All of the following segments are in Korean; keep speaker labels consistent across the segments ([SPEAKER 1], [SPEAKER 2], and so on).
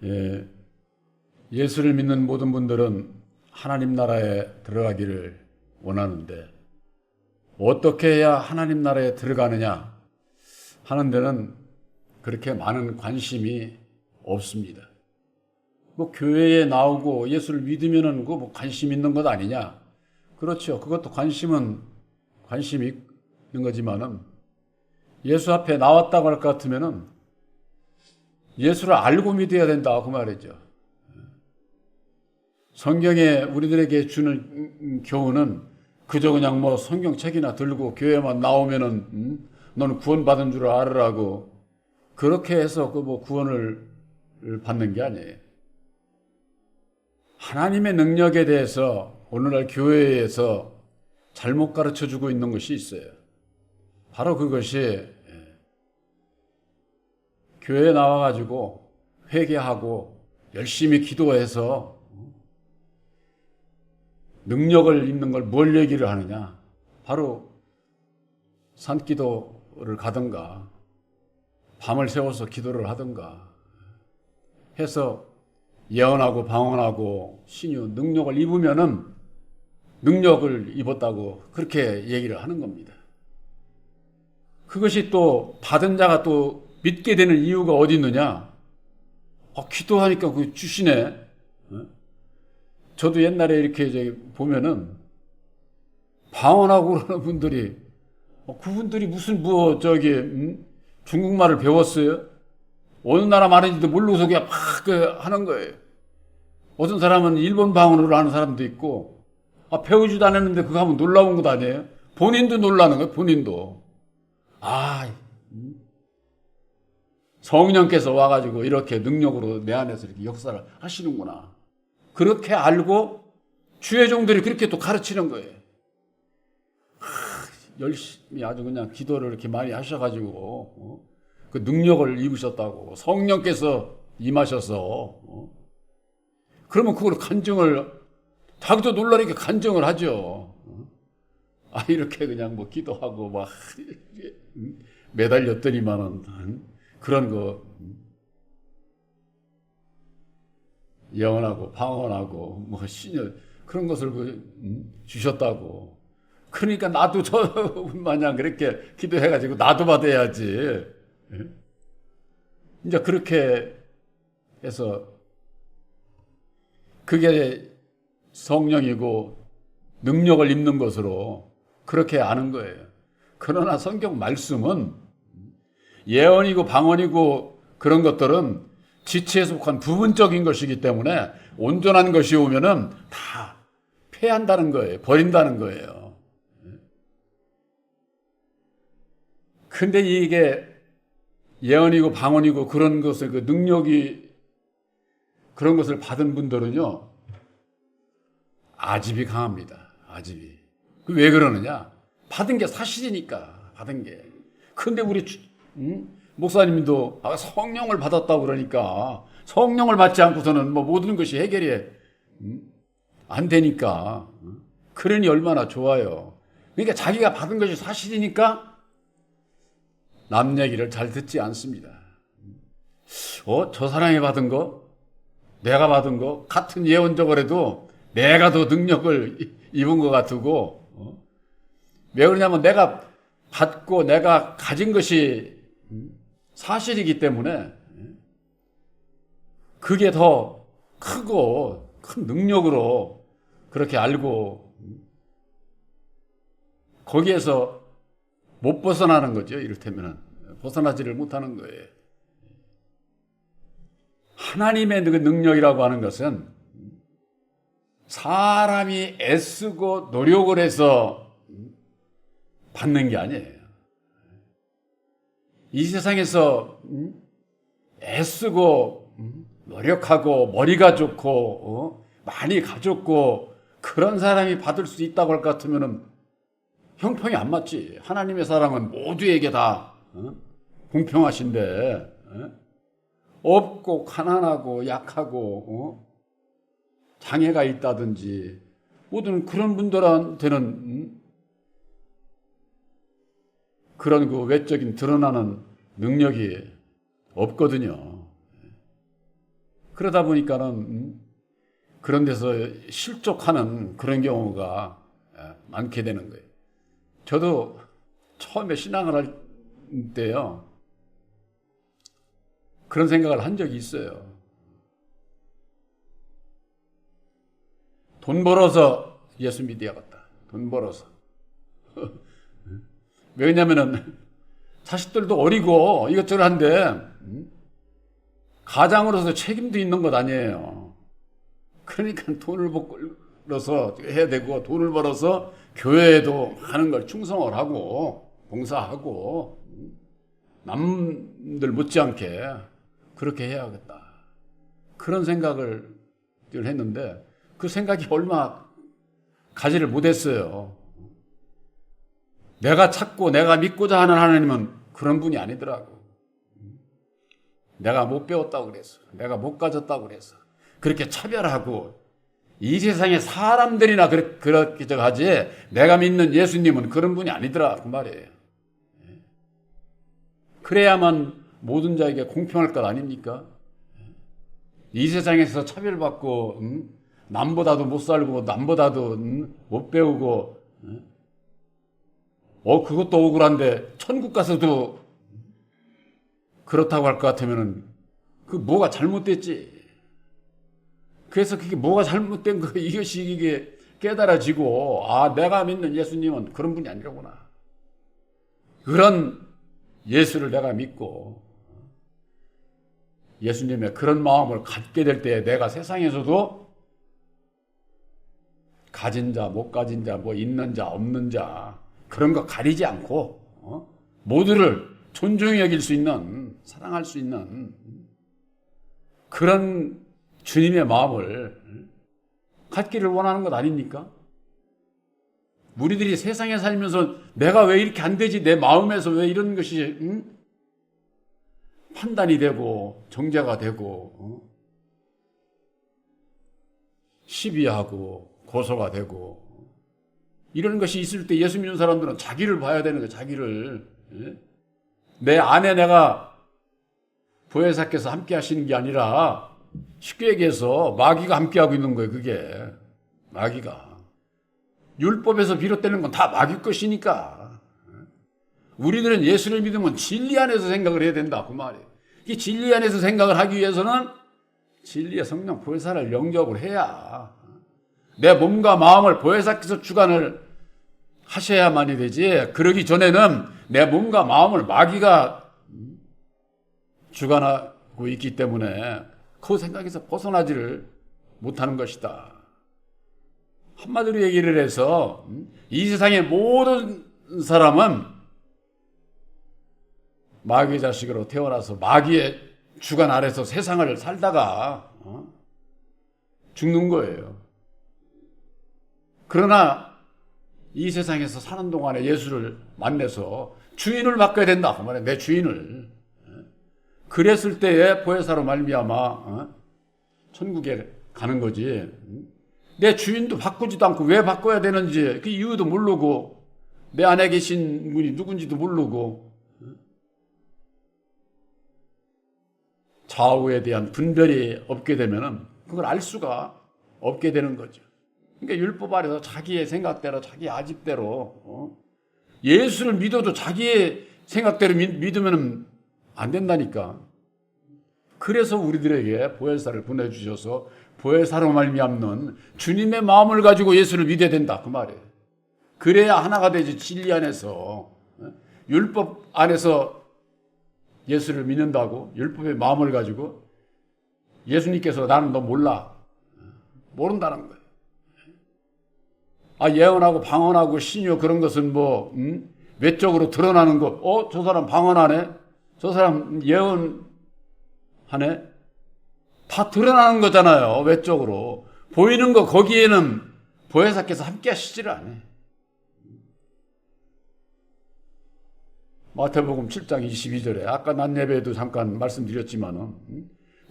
[SPEAKER 1] 예, 예수를 믿는 모든 분들은 하나님 나라에 들어가기를 원하는데 어떻게 해야 하나님 나라에 들어가느냐 하는 데는 그렇게 많은 관심이 없습니다. 뭐 교회에 나오고 예수를 믿으면은 뭐 관심 있는 것 아니냐? 그렇죠. 그것도 관심이 있는 거지만은 예수 앞에 나왔다고 할 것 같으면은 예수를 알고 믿어야 된다 그 말이죠. 성경에 우리들에게 주는 교훈은 그저 그냥 뭐 성경책이나 들고 교회만 나오면은 너는 구원받은 줄 알으라고 그렇게 해서 그 뭐 구원을 받는 게 아니에요. 하나님의 능력에 대해서 오늘날 교회에서 잘못 가르쳐 주고 있는 것이 있어요. 바로 그것이 교회에 나와가지고 회개하고 열심히 기도해서 능력을 입는 걸 뭘 얘기를 하느냐. 바로 산기도를 가든가 밤을 새워서 기도를 하든가 해서 예언하고 방언하고 신유 능력을 입으면은 능력을 입었다고 그렇게 얘기를 하는 겁니다. 그것이 또 받은 자가 또 믿게 되는 이유가 어디 있느냐? 기도하니까 그 주시네. 저도 옛날에 이렇게 보면은 방언하고 그러는 분들이 그분들이 무슨 중국말을 배웠어요? 어느 나라 말인지도 모르고서 그냥 막 하는 거예요. 어떤 사람은 일본 방언으로 하는 사람도 있고 배우지도 않았는데 그거 하면 놀라운 것 아니에요? 본인도 놀라는 거예요. 본인도. 성령께서 와가지고 이렇게 능력으로 내 안에서 이렇게 역사를 하시는구나. 그렇게 알고 주의 종들이 그렇게 또 가르치는 거예요. 열심히 아주 그냥 기도를 이렇게 많이 하셔가지고 그 능력을 입으셨다고 성령께서 임하셔서 그러면 그걸 간증을 자기도 놀라니까 간증을 하죠. 이렇게 그냥 뭐 기도하고 막 매달렸더니만은 그런 거 예언하고 방언하고 뭐 신여 그런 것을 주셨다고. 그러니까 나도 저 마냥 그렇게 기도해가지고 나도 받아야지. 이제 그렇게 해서 그게 성령이고 능력을 입는 것으로 그렇게 아는 거예요. 그러나 성경 말씀은 예언이고 방언이고 그런 것들은 지체에 속한 부분적인 것이기 때문에 온전한 것이 오면은 다 폐한다는 거예요. 버린다는 거예요. 근데 이게 예언이고 방언이고 그런 것의 그 능력이 그런 것을 받은 분들은요, 아집이 강합니다. 아집이. 왜 그러느냐? 받은 게 사실이니까, 받은 게. 근데 우리, 목사님도 성령을 받았다고 그러니까, 성령을 받지 않고서는 뭐 모든 것이 해결이 안 되니까, 그러니 얼마나 좋아요. 그러니까 자기가 받은 것이 사실이니까, 남 얘기를 잘 듣지 않습니다. 저 사람이 받은 거? 내가 받은 거? 같은 예언적으로도 내가 더 능력을 입은 것 같고, 왜 그러냐면 내가 받고 내가 가진 것이 사실이기 때문에 그게 더 크고 큰 능력으로 그렇게 알고 거기에서 못 벗어나는 거죠. 이를테면 벗어나지를 못하는 거예요. 하나님의 그 능력이라고 하는 것은 사람이 애쓰고 노력을 해서 받는 게 아니에요. 이 세상에서 애쓰고 노력하고 머리가 좋고 많이 가졌고 그런 사람이 받을 수 있다고 할 것 같으면 형평이 안 맞지. 하나님의 사랑은 모두에게 다 공평하신데 없고 가난하고 약하고 장애가 있다든지 모든 그런 분들한테는 그런 그 외적인 드러나는 능력이 없거든요. 그러다 보니까는 그런 데서 실족하는 그런 경우가 많게 되는 거예요. 저도 처음에 신앙을 할 때요, 그런 생각을 한 적이 있어요. 돈 벌어서 예수 믿어야겠다. 돈 벌어서. 왜냐면은 자식들도 어리고 이것저것 한데 가장으로서 책임도 있는 것 아니에요. 그러니까 돈을 벌어서 해야 되고, 돈을 벌어서 교회에도 하는 걸 충성을 하고 봉사하고 남들 못지않게 그렇게 해야겠다. 그런 생각을 했는데 그 생각이 얼마 가지를 못했어요. 내가 찾고 내가 믿고자 하는 하나님은 그런 분이 아니더라고. 내가 못 배웠다고 그랬어. 내가 못 가졌다고 그랬어. 그렇게 차별하고 이 세상의 사람들이나 그렇게 하지, 내가 믿는 예수님은 그런 분이 아니더라 그 말이에요. 그래야만 모든 자에게 공평할 것 아닙니까? 이 세상에서 차별받고 남보다도 못 살고 남보다도 못 배우고 그것도 억울한데 천국 가서도 그렇다고 할 것 같으면은 그 뭐가 잘못됐지. 그래서 그게 뭐가 잘못된 거, 이것이 이게 깨달아지고, 내가 믿는 예수님은 그런 분이 아니라구나. 그런 예수를 내가 믿고 예수님의 그런 마음을 갖게 될 때 내가 세상에서도 가진 자, 못 가진 자, 뭐 있는 자, 없는 자, 그런 거 가리지 않고 모두를 존중히 여길 수 있는, 사랑할 수 있는 그런 주님의 마음을 갖기를 원하는 것 아닙니까? 우리들이 세상에 살면서 내가 왜 이렇게 안 되지? 내 마음에서 왜 이런 것이 판단이 되고 정죄가 되고 시비하고 고소가 되고 이런 것이 있을 때 예수 믿는 사람들은 자기를 봐야 되는 거예요. 자기를. 내 안에 내가 보혜사께서 함께 하시는 게 아니라 쉽게 얘기해서 마귀가 함께하고 있는 거예요. 그게 마귀가. 율법에서 비롯되는 건 다 마귀 것이니까. 우리들은 예수를 믿으면 진리 안에서 생각을 해야 된다 그 말이에요. 이 진리 안에서 생각을 하기 위해서는 진리의 성령 보혜사를 영접을 해야, 내 몸과 마음을 보혜사께서 주관을 하셔야만이 되지, 그러기 전에는 내 몸과 마음을 마귀가 주관하고 있기 때문에 그 생각에서 벗어나지를 못하는 것이다. 한마디로 얘기를 해서 이 세상의 모든 사람은 마귀의 자식으로 태어나서 마귀의 주관 아래서 세상을 살다가 죽는 거예요. 그러나 이 세상에서 사는 동안에 예수를 만나서 주인을 맡겨야 된다 그 말이에요. 내 주인을. 그랬을 때에 보혜사로 말미암아 천국에 가는 거지. 내 주인도 바꾸지도 않고 왜 바꿔야 되는지 그 이유도 모르고, 내 안에 계신 분이 누군지도 모르고, 좌우에 대한 분별이 없게 되면은 그걸 알 수가 없게 되는 거죠. 그러니까 율법 아래서 자기의 생각대로, 자기 아집대로 예수를 믿어도 자기의 생각대로 믿으면 안 된다니까. 그래서 우리들에게 보혜사를 보내주셔서 보혜사로 말미암는 주님의 마음을 가지고 예수를 믿어야 된다 그 말이에요. 그래야 하나가 되지. 진리 안에서, 율법 안에서 예수를 믿는다고 율법의 마음을 가지고 예수님께서 나는 너 몰라, 모른다는 거예요. 예언하고 방언하고 신유 그런 것은 뭐 외적으로 드러나는 것, 저 사람 방언하네, 저 사람 예언하네, 다 드러나는 거잖아요. 외적으로 보이는 거, 거기에는 보혜사께서 함께 하시지를 않아요. 마태복음 7장 22절에 아까 낮 예배에도 잠깐 말씀드렸지만은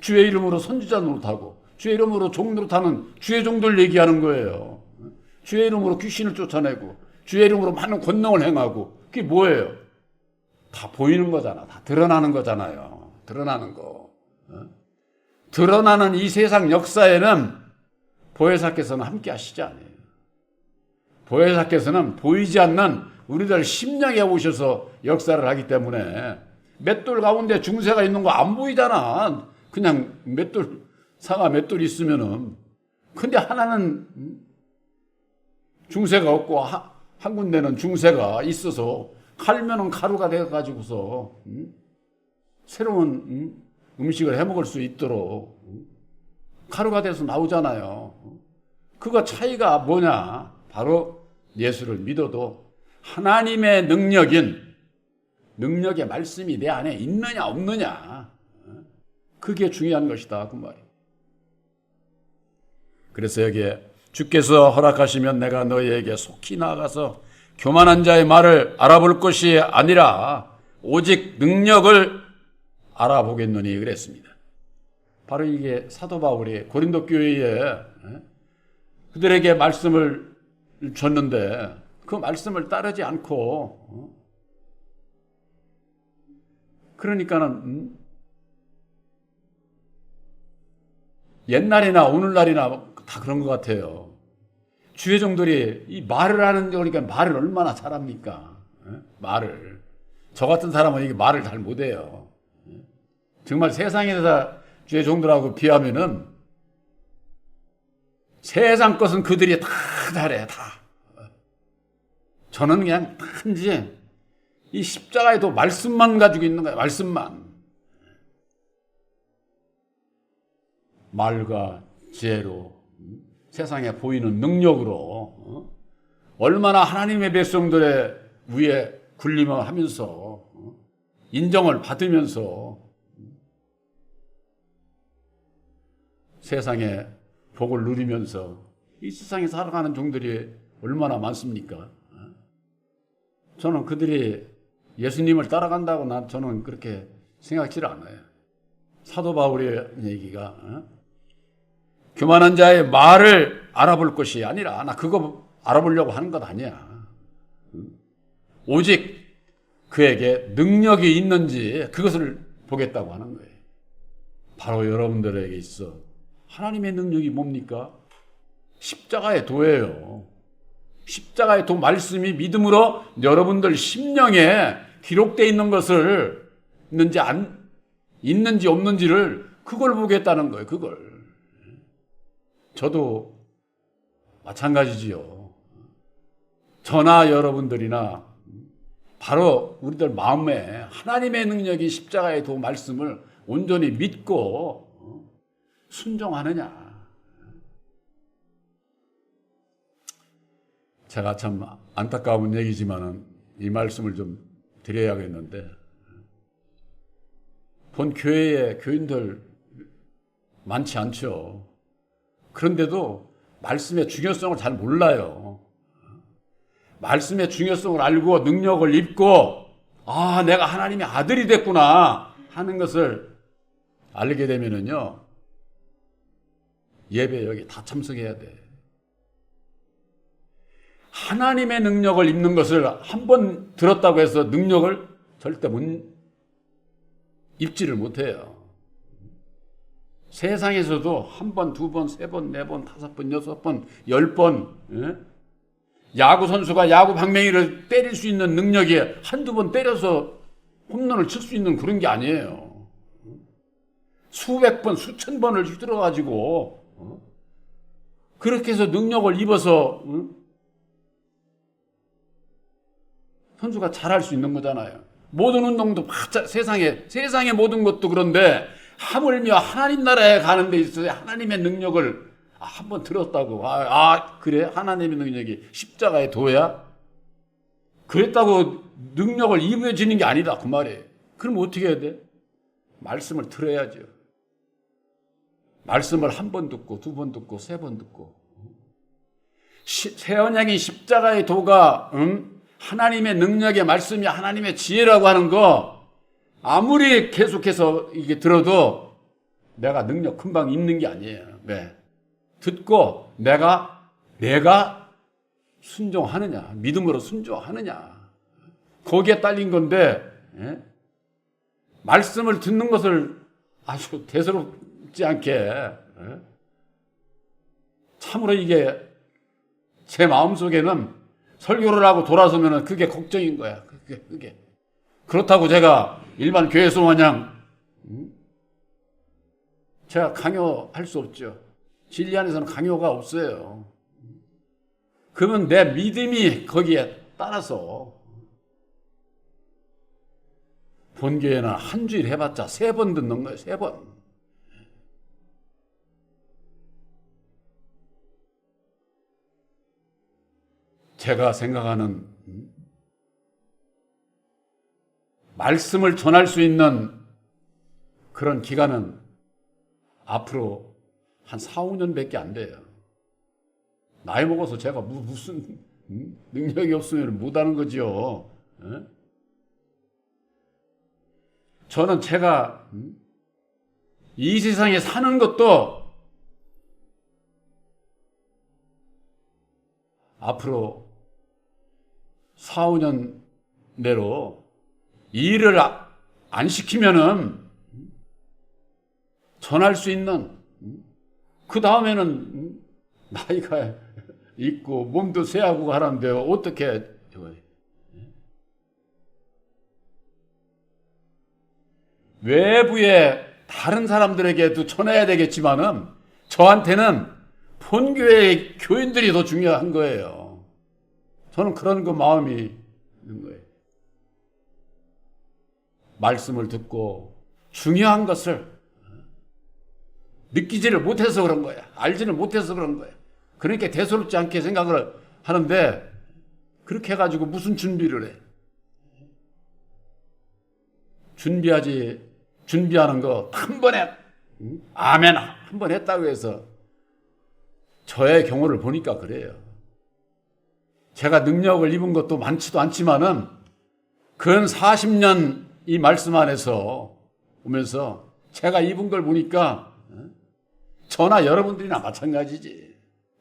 [SPEAKER 1] 주의 이름으로 선지자 노릇하고 주의 이름으로 종 노릇하는 주의 종들 얘기하는 거예요. 주의 이름으로 귀신을 쫓아내고 주의 이름으로 많은 권능을 행하고, 그게 뭐예요? 다 보이는 거잖아. 다 드러나는 거잖아요. 드러나는 거. 드러나는 이 세상 역사에는 보혜사께서는 함께 하시지 않아요. 보혜사께서는 보이지 않는 우리들 심령에 오셔서 역사를 하기 때문에 맷돌 가운데 중새가 있는 거 안 보이잖아. 그냥 맷돌, 상아 맷돌이 있으면은. 근데 하나는 중새가 없고 한 군데는 중새가 있어서 칼면은 가루가 되어가지고서 새로운 음식을 해먹을 수 있도록 가루가 돼서 나오잖아요. 그거 차이가 뭐냐? 바로 예수를 믿어도 하나님의 능력의 말씀이 내 안에 있느냐 없느냐, 그게 중요한 것이다 그 말이에요. 그래서 여기에 주께서 허락하시면 내가 너희에게 속히 나아가서 교만한 자의 말을 알아볼 것이 아니라 오직 능력을 알아보겠노니 그랬습니다. 바로 이게 사도 바울이 고린도 교회에 그들에게 말씀을 줬는데 그 말씀을 따르지 않고, 그러니까는 옛날이나 오늘날이나 다 그런 것 같아요. 주의 종들이 이 말을 하는 거니까 말을 얼마나 잘합니까? 말을. 저 같은 사람은 이게 말을 잘 못해요. 정말 세상에서 주의 종들하고 비하면은 세상 것은 그들이 다 잘해, 다. 저는 그냥 단지 이 십자가에도 말씀만 가지고 있는 거예요. 말씀만. 말과 지혜로, 세상에 보이는 능력으로 얼마나 하나님의 백성들의 위에 군림을 하면서 인정을 받으면서 세상에 복을 누리면서 이 세상에 살아가는 종들이 얼마나 많습니까? 저는 그들이 예수님을 따라간다고 저는 그렇게 생각지 않아요. 사도 바울의 얘기가 교만한 자의 말을 알아볼 것이 아니라, 나 그거 알아보려고 하는 것 아니야. 오직 그에게 능력이 있는지 그것을 보겠다고 하는 거예요. 바로 여러분들에게 있어 하나님의 능력이 뭡니까? 십자가의 도예요. 십자가의 도 말씀이 믿음으로 여러분들 심령에 기록되어 있는 것을 있는지 없는지를 그걸 보겠다는 거예요. 그걸. 저도 마찬가지지요. 저나 여러분들이나 바로 우리들 마음에 하나님의 능력이 십자가의 도 말씀을 온전히 믿고 순종하느냐. 제가 참 안타까운 얘기지만은 이 말씀을 좀 드려야겠는데, 본 교회에 교인들 많지 않죠. 그런데도 말씀의 중요성을 잘 몰라요. 말씀의 중요성을 알고 능력을 입고, 아, 내가 하나님의 아들이 됐구나 하는 것을 알게 되면은요, 예배 여기 다 참석해야 돼. 하나님의 능력을 입는 것을 한 번 들었다고 해서 능력을 절대 입지를 못해요. 세상에서도 한 번, 두 번, 세 번, 네 번, 다섯 번, 여섯 번, 10번, 야구 선수가 야구 방망이를 때릴 수 있는 능력이 한두 번 때려서 홈런을 칠 수 있는 그런 게 아니에요. 수백 번, 수천 번을 휘둘러가지고 그렇게 해서 능력을 입어서 선수가 잘할 수 있는 거잖아요. 모든 운동도 세상의 모든 것도 그런데 하물며 하나님 나라에 가는 데 있어서 하나님의 능력을 한번 들었다고. 그래? 하나님의 능력이 십자가의 도야? 그랬다고 능력을 입어지는 게 아니다. 그 말이에요. 그럼 어떻게 해야 돼? 말씀을 들어야죠. 말씀을 한 번 듣고, 두 번 듣고, 세 번 듣고. 새 언약인 십자가의 도가, 하나님의 능력의 말씀이 하나님의 지혜라고 하는 거, 아무리 계속해서 이게 들어도 내가 능력 금방 입는 게 아니에요. 네. 듣고 내가 순종하느냐, 믿음으로 순종하느냐, 거기에 딸린 건데, 말씀을 듣는 것을 아주 대수롭지 죽지 않게. 예? 참으로 이게 제 마음속에는 설교를 하고 돌아서면 그게 걱정인 거야. 그게. 그렇다고 제가 일반 교회에서 마냥 제가 강요할 수 없죠. 진리 안에서는 강요가 없어요. 그러면 내 믿음이 거기에 따라서 본교회는 한 주일 해봤자 3번 듣는 거예요. 3번. 제가 생각하는 말씀을 전할 수 있는 그런 기간은 앞으로 한 4, 5년밖에 안 돼요. 나이 먹어서 제가 무슨 능력이 없으면 못하는 거죠. 저는 제가 이 세상에 사는 것도 앞으로 4, 5년 내로 일을 안 시키면은 전할 수 있는, 그 다음에는 나이가 있고 몸도 쇠하고 하는데 어떻게 외부에 다른 사람들에게도 전해야 되겠지만은 저한테는 본교회의 교인들이 더 중요한 거예요. 저는 그런 그 마음이 있는 거예요. 말씀을 듣고 중요한 것을 느끼지를 못해서 그런 거야. 알지를 못해서 그런 거야. 그러니까 대수롭지 않게 생각을 하는데 그렇게 해가지고 무슨 준비를 해. 준비하는 거 한 번에 아멘 한 번 했다고 해서 저의 경우를 보니까 그래요. 제가 능력을 입은 것도 많지도 않지만은 근 40년 이 말씀 안에서 오면서 제가 입은 걸 보니까 저나 여러분들이나 마찬가지지.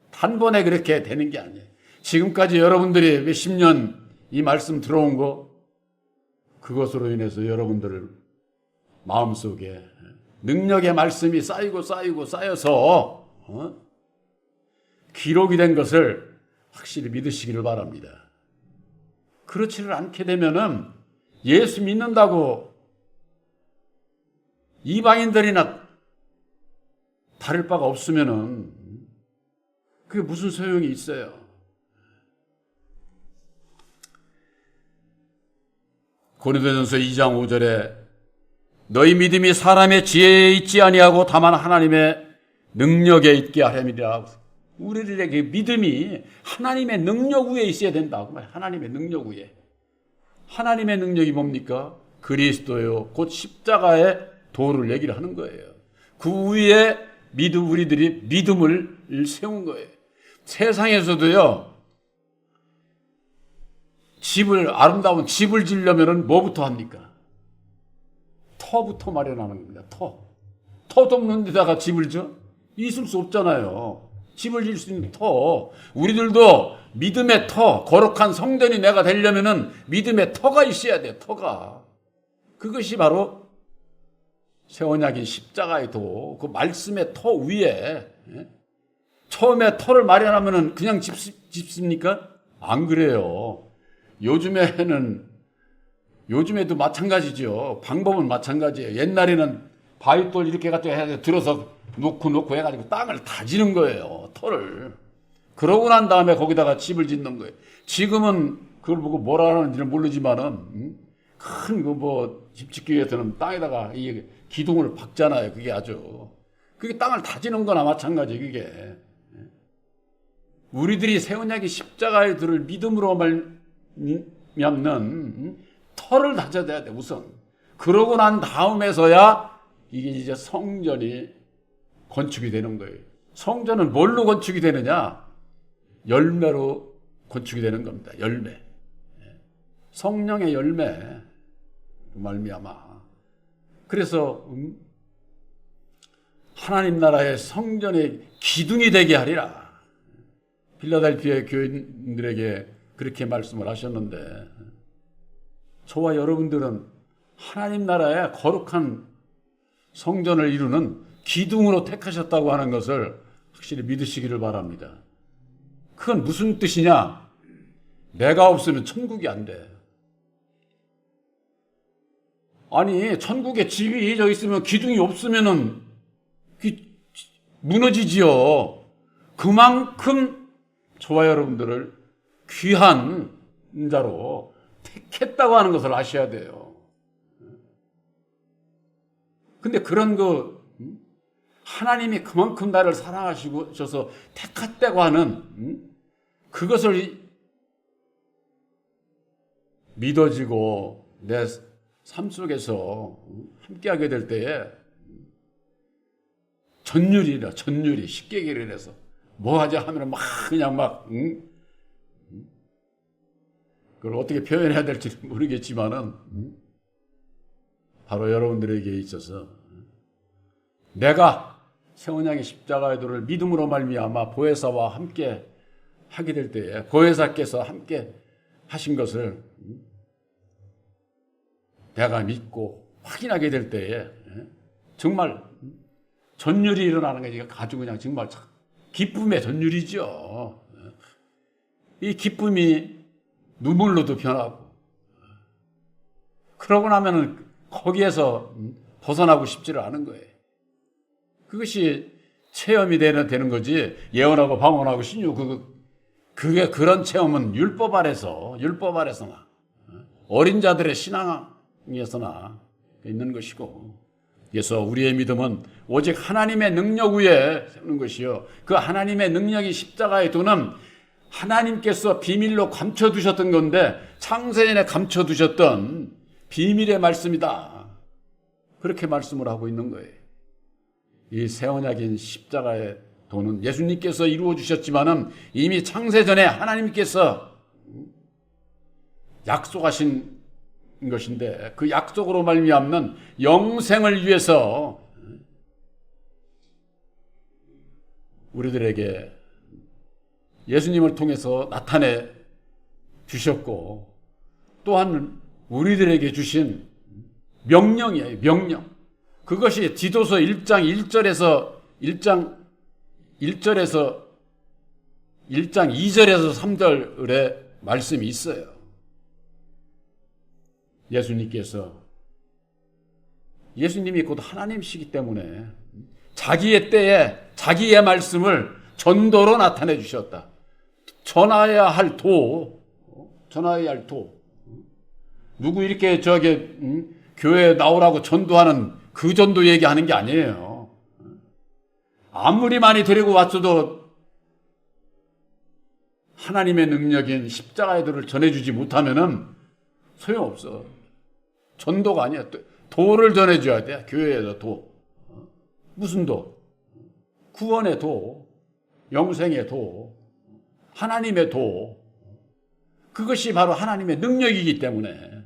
[SPEAKER 1] 단번에 그렇게 되는 게 아니에요. 지금까지 여러분들이 몇십 년 이 말씀 들어온 거, 그것으로 인해서 여러분들 마음속에 능력의 말씀이 쌓여서 기록이 된 것을 확실히 믿으시기를 바랍니다. 그렇지를 않게 되면은 예수 믿는다고 이방인들이나 다를 바가 없으면은 그게 무슨 소용이 있어요? 고린도전서 2장 5절에 너희 믿음이 사람의 지혜에 있지 아니하고 다만 하나님의 능력에 있게 하렵니다. 우리들에게 믿음이 하나님의 능력 위에 있어야 된다. 하나님의 능력 위에. 하나님의 능력이 뭡니까? 그리스도요. 곧 십자가의 도를 얘기를 하는 거예요. 그 위에 우리들이 믿음을 세운 거예요. 세상에서도요, 아름다운 집을 지으려면 뭐부터 합니까? 터부터 마련하는 겁니다. 터도 없는 데다가 집을 지어? 있을 수 없잖아요. 집을 지을 수 있는 터. 우리들도 믿음의 터, 거룩한 성전이 내가 되려면은 믿음의 터가 있어야 돼요. 터가. 그것이 바로 새 언약인 십자가의 도, 그 말씀의 터 위에, 처음에 터를 마련하면은 그냥 집습니까? 안 그래요. 요즘에도 마찬가지죠. 방법은 마찬가지예요. 옛날에는 바위돌 이렇게 갖다 해서 들어서 놓고 해가지고 땅을 다지는 거예요. 터를. 그러고 난 다음에 거기다가 집을 짓는 거예요. 지금은 그걸 보고 뭐라 하는지는 모르지만은, 큰 집 짓기 위해서는 땅에다가 이 기둥을 박잖아요. 그게 땅을 다지는 거나 마찬가지, 그게. 우리들이 새 언약의 십자가의 도를 믿음으로 말미암는 터를 다져야 돼, 우선. 그러고 난 다음에서야 이게 이제 성전이 건축이 되는 거예요. 성전은 뭘로 건축이 되느냐? 열매로 건축이 되는 겁니다. 열매. 성령의 열매. 말미암아. 그래서 하나님 나라의 성전의 기둥이 되게 하리라. 필라델피아 교인들에게 그렇게 말씀을 하셨는데, 저와 여러분들은 하나님 나라의 거룩한 성전을 이루는 기둥으로 택하셨다고 하는 것을 확실히 믿으시기를 바랍니다. 그건 무슨 뜻이냐? 내가 없으면 천국이 안 돼. 아니, 천국에 집이 저 있으면 기둥이 없으면은 무너지지요. 그만큼 저와 여러분들을 귀한 자로 택했다고 하는 것을 아셔야 돼요. 근데 그런 하나님이 그만큼 나를 사랑하셔서 택했다고 하는 그것을 믿어지고 내 삶 속에서 함께하게 될 때에 전율이 쉽게 얘기를 해서 뭐 하자 하면 그걸 어떻게 표현해야 될지 모르겠지만은 바로 여러분들에게 있어서 내가 세원양의 십자가의 도를 믿음으로 말미암아 보혜사와 함께 하게 될 때에 보혜사께서 함께 하신 것을 내가 믿고 확인하게 될 때에 정말 전율이 일어나는 게 아주 그냥 정말 기쁨의 전율이죠. 이 기쁨이 눈물로도 변하고 그러고 나면은 거기에서 벗어나고 싶지를 않은 거예요. 그것이 체험이 되는 거지. 예언하고 방언하고 신유 그게 그런 체험은 율법 아래서나 어린 자들의 신앙에서나 있는 것이고, 그래서 우리의 믿음은 오직 하나님의 능력 위에 세우는 것이요, 그 하나님의 능력이 십자가의 도는 하나님께서 비밀로 감춰두셨던 건데 창세전에 감춰두셨던 비밀의 말씀이다. 그렇게 말씀을 하고 있는 거예요. 이 새 언약인 십자가의 도는 예수님께서 이루어 주셨지만은 이미 창세전에 하나님께서 약속하신 것인데 그 약속으로 말미암는 영생을 위해서 우리들에게 예수님을 통해서 나타내 주셨고, 또한 우리들에게 주신 명령이에요. 명령. 그것이 디도서 1장 2절에서 3절에 말씀이 있어요. 예수님이 곧 하나님이시기 때문에 자기의 때에 자기의 말씀을 전도로 나타내 주셨다. 전하여야 할 도. 누구 이렇게 교회에 나오라고 전도하는 그 전도 얘기하는 게 아니에요. 아무리 많이 데리고 왔어도 하나님의 능력인 십자가의 도를 전해주지 못하면은 소용없어. 전도가 아니야. 도를 전해줘야 돼. 교회에서 도. 무슨 도? 구원의 도, 영생의 도, 하나님의 도. 그것이 바로 하나님의 능력이기 때문에,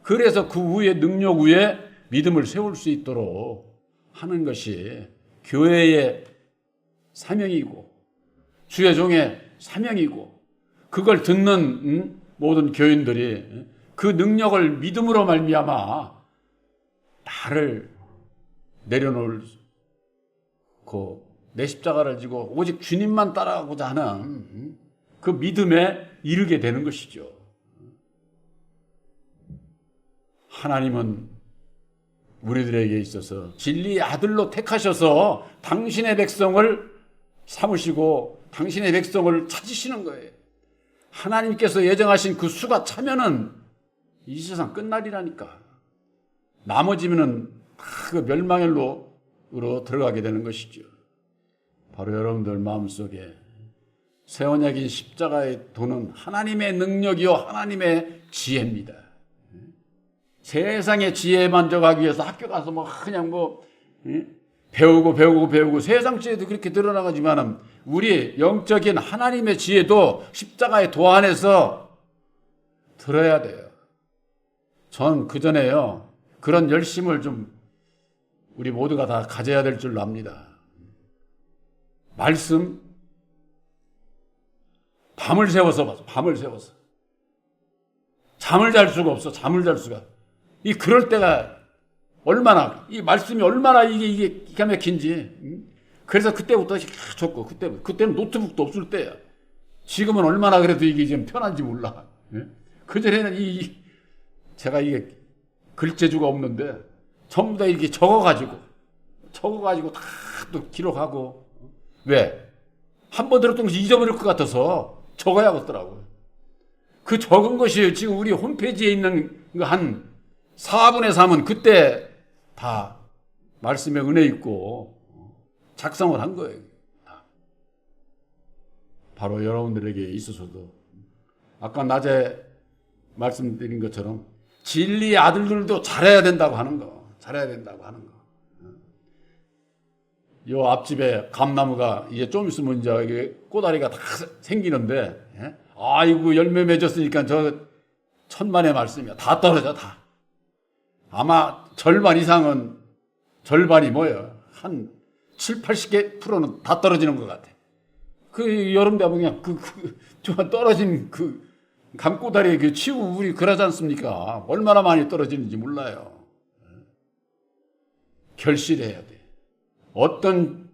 [SPEAKER 1] 그래서 그 위에 능력 위에 믿음을 세울 수 있도록 하는 것이 교회의 사명이고 주의 종의 사명이고, 그걸 듣는 모든 교인들이 그 능력을 믿음으로 말미암아 나를 내려놓고 내 십자가를 지고 오직 주님만 따라가고자 하는 그 믿음에 이르게 되는 것이죠. 하나님은 우리들에게 있어서 진리의 아들로 택하셔서 당신의 백성을 삼으시고 당신의 백성을 찾으시는 거예요. 하나님께서 예정하신 그 수가 차면은 이 세상 끝날이라니까. 나머지면은 그 멸망으로 들어가게 되는 것이죠. 바로 여러분들 마음속에 새 언약인 십자가의 도는 하나님의 능력이요 하나님의 지혜입니다. 세상의 지혜에 만족하기 위해서 학교 가서 배우고 세상 지혜도 그렇게 드러나가지만은 우리 영적인 하나님의 지혜도 십자가의 도 안에서 들어야 돼요. 전 그전에요, 그런 열심을 좀 우리 모두가 다 가져야 될 줄로 압니다. 말씀 밤을 새워서 봐서, 밤을 새워서 잠을 잘 수가 없어. 그럴 때가 얼마나 이 말씀이 얼마나 이게 기가 막힌지. 그래서 그때부터 좋고 그때는 노트북도 없을 때야. 지금은 얼마나 그래도 이게 좀 편한지 몰라. 그 전에는 제가 이게 글재주가 없는데 전부 다 이렇게 적어가지고 다 또 기록하고. 왜? 한 번 들었던 것이 잊어버릴 것 같아서 적어야겠더라고요. 그 적은 것이 지금 우리 홈페이지에 있는 한 4분의 3은 그때 다 말씀에 은혜 있고 작성을 한 거예요. 바로 여러분들에게 있어서도 아까 낮에 말씀드린 것처럼 진리의 아들들도 잘해야 된다고 하는 거. 요 앞집에 감나무가 이제 좀 있으면 이제 이게 꼬다리가 다 생기는데, 아이고 열매 맺었으니까 저 천만의 말씀이야. 다 떨어져 다. 아마 절반 이상은 절반이 뭐예요? 한 7, 80%는 다 떨어지는 것 같아. 그 여름 되면 그냥 좀 떨어진 그 감꼬다리에 그 치우물이 그러지 않습니까? 얼마나 많이 떨어지는지 몰라요. 결실해야 돼. 어떤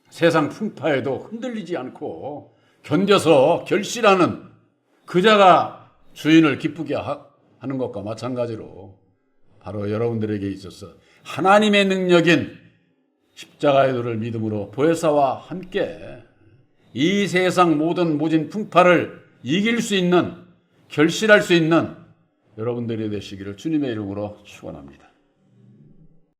[SPEAKER 1] 세상 풍파에도 흔들리지 않고 견뎌서 결실하는 그 자가 주인을 기쁘게 하는 것과 마찬가지로 바로 여러분들에게 있어서 하나님의 능력인 십자가의 도를 믿음으로 보혜사와 함께 이 세상 모든 모진 풍파를 이길 수 있는, 결실할 수 있는 여러분들이 되시기를 주님의 이름으로 축원합니다.